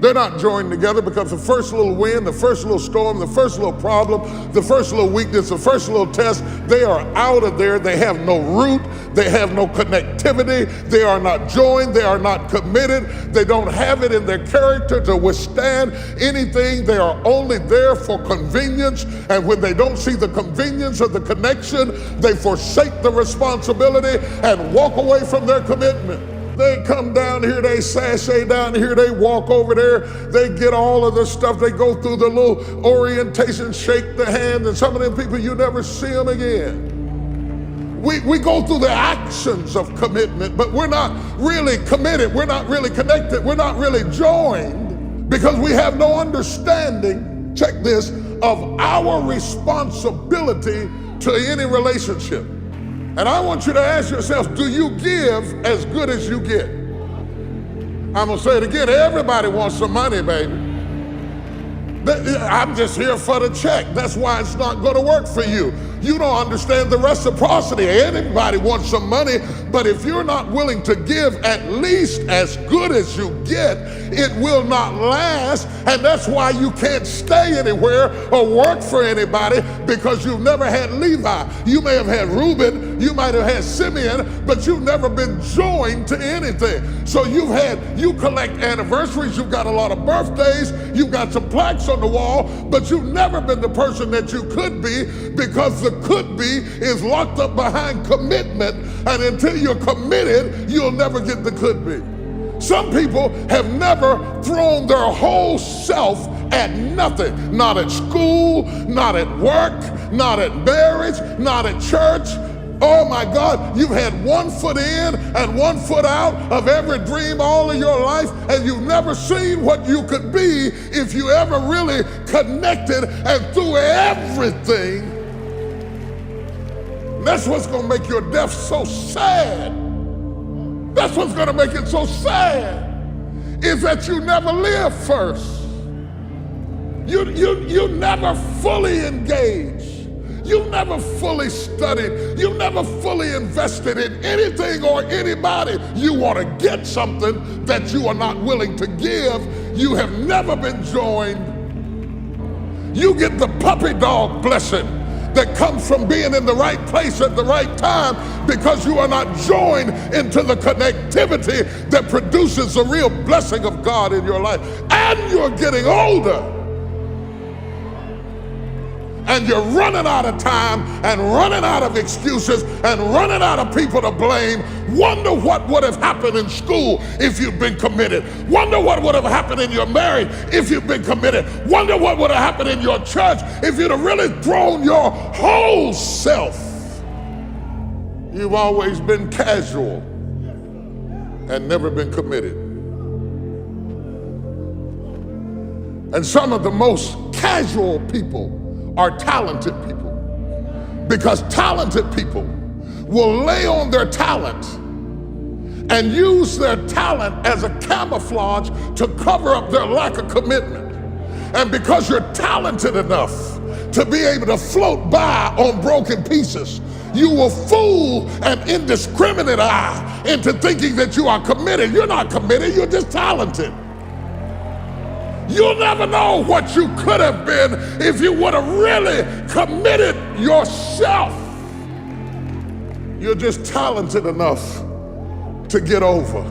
They're not joined together because the first little wind, the first little storm, the first little problem, the first little weakness, the first little test, they are out of there. They have no root. They have no connectivity. They are not joined. They are not committed. They don't have it in their character to withstand anything. They are only there for convenience. And when they don't see the convenience of the connection, they forsake the responsibility and walk away from their commitment. They come down here, they sashay down here, they walk over there, they get all of the stuff, they go through the little orientation, shake the hand, and some of them people, you never see them again. We go through the actions of commitment, but we're not really committed, we're not really connected, we're not really joined because we have no understanding, check this, of our responsibility to any relationship. And I want you to ask yourself, do you give as good as you get? I'm gonna say it again, everybody wants some money, baby. I'm just here for the check. That's why it's not gonna work for you. You don't understand the reciprocity. Anybody wants some money, but if you're not willing to give at least as good as you get, it will not last. And that's why you can't stay anywhere or work for anybody, because you've never had Levi. You may have had Reuben, you might have had Simeon, but you've never been joined to anything. So you collect anniversaries, you've got a lot of birthdays, you've got some plaques on the wall, but you've never been the person that you could be, because the could be is locked up behind commitment, and until you're committed, you'll never get the could be. Some people have never thrown their whole self at nothing, not at school, not at work, not at marriage, not at church. Oh my God, you've had 1 foot in and 1 foot out of every dream all of your life, and you've never seen what you could be if you ever really connected and threw everything. That's what's gonna make your death so sad. That's what's gonna make it so sad, is that you never lived first. You never fully engaged. You never fully studied. You never fully invested in anything or anybody. You want to get something that you are not willing to give. You have never been joined. You get the puppy dog blessing that comes from being in the right place at the right time, because you are not joined into the connectivity that produces the real blessing of God in your life. And you're getting older. And you're running out of time and running out of excuses and running out of people to blame. Wonder what would have happened in school if you'd been committed. Wonder what would have happened in your marriage if you'd been committed. Wonder what would have happened in your church if you'd have really thrown your whole self. You've always been casual and never been committed. And some of the most casual people are talented people, because talented people will lay on their talent and use their talent as a camouflage to cover up their lack of commitment. And because you're talented enough to be able to float by on broken pieces, you will fool an indiscriminate eye into thinking that you are committed. You're not committed, you're just talented. You'll never know what you could have been if you would have really committed yourself. You're just talented enough to get over.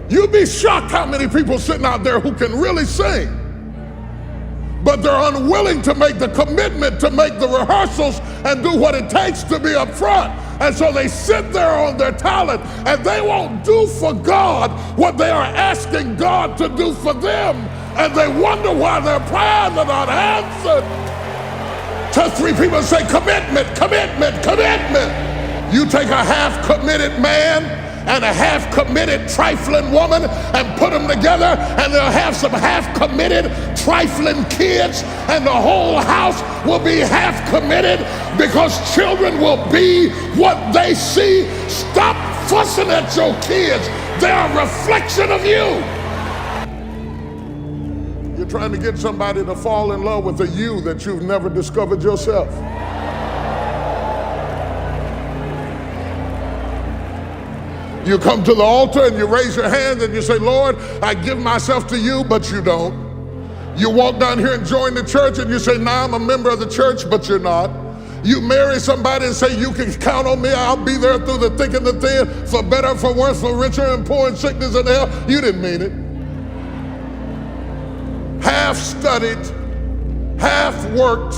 You'd be shocked how many people sitting out there who can really sing, but they're unwilling to make the commitment to make the rehearsals and do what it takes to be up front. And so they sit there on their talent, and they won't do for God what they are asking God to do for them. And they wonder why their prayers are not answered. Touch 3 people and say, commitment, commitment, commitment. You take a half-committed man and a half-committed trifling woman and put them together, and they'll have some half-committed trifling kids, and the whole house will be half-committed, because children will be what they see. Stop fussing at your kids. They're a reflection of you. You're trying to get somebody to fall in love with a you that you've never discovered yourself. You come to the altar and you raise your hand and you say, Lord, I give myself to you, but you don't. You walk down here and join the church and you say, now I'm a member of the church, but you're not. You marry somebody and say, you can count on me, I'll be there through the thick and the thin, for better, for worse, for richer and poor, in sickness and health. You didn't mean it. Half studied, half worked,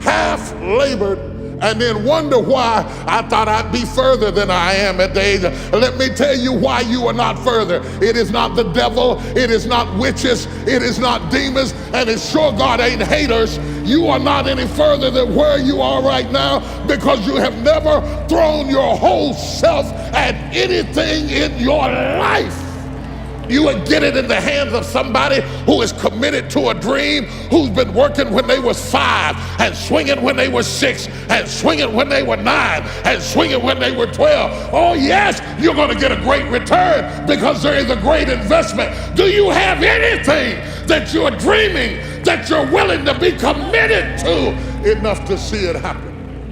half labored, and then wonder why I thought I'd be further than I am at the age. Let me tell you why you are not further. It is not the devil, it is not witches, it is not demons, and it's sure God ain't haters. You are not any further than where you are right now because you have never thrown your whole self at anything in your life. You would get it in the hands of somebody who is committed to a dream, who's been working when they was 5 and swinging when they were 6 and swinging when they were 9 and swinging when they were 12. Oh yes, you're going to get a great return because there is a great investment. Do you have anything that you're dreaming, that you're willing to be committed to enough to see it happen?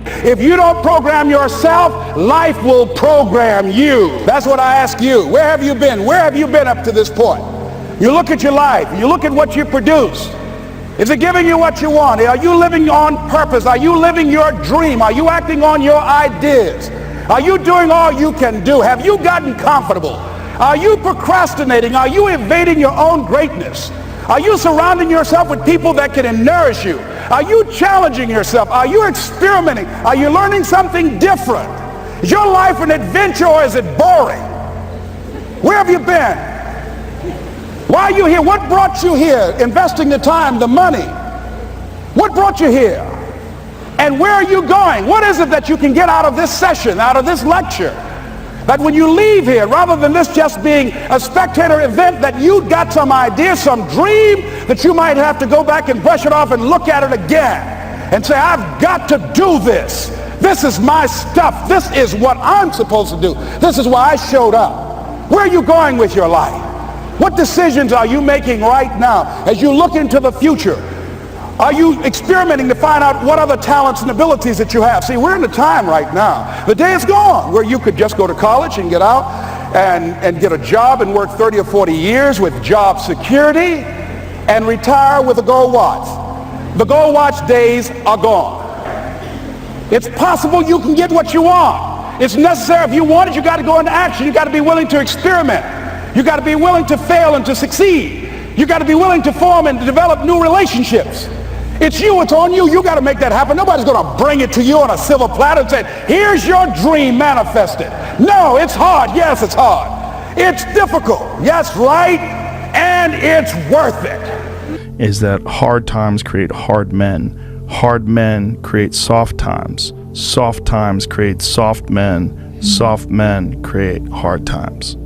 If you don't program yourself, life will program you. That's what I ask you. Where have you been? Where have you been up to this point? You look at your life. You look at what you produce. Is it giving you what you want? Are you living on purpose? Are you living your dream? Are you acting on your ideas? Are you doing all you can do? Have you gotten comfortable? Are you procrastinating? Are you evading your own greatness? Are you surrounding yourself with people that can nourish you? Are you challenging yourself? Are you experimenting? Are you learning something different? Is your life an adventure or is it boring? Where have you been? Why are you here? What brought you here? Investing the time, the money. What brought you here? And where are you going? What is it that you can get out of this session, out of this lecture? That when you leave here, rather than this just being a spectator event, that you got some idea, some dream, that you might have to go back and brush it off and look at it again and say, I've got to do this. This is my stuff. This is what I'm supposed to do. This is why I showed up. Where are you going with your life? What decisions are you making right now as you look into the future? Are you experimenting to find out what other talents and abilities that you have? See, we're in a time right now. The day is gone where you could just go to college and get out and get a job and work 30 or 40 years with job security and retire with a gold watch. The gold watch days are gone. It's possible you can get what you want. It's necessary. If you want it, you got to go into action. You got to be willing to experiment. You got to be willing to fail and to succeed. You got to be willing to form and to develop new relationships. It's you, it's on you. You got to make that happen. Nobody's going to bring it to you on a silver platter and say, here's your dream manifested. No, it's hard. Yes, it's hard. It's difficult. Yes, right. And it's worth it. Is that hard times create hard men. Hard men create soft times. Soft times create soft men. Soft men create hard times.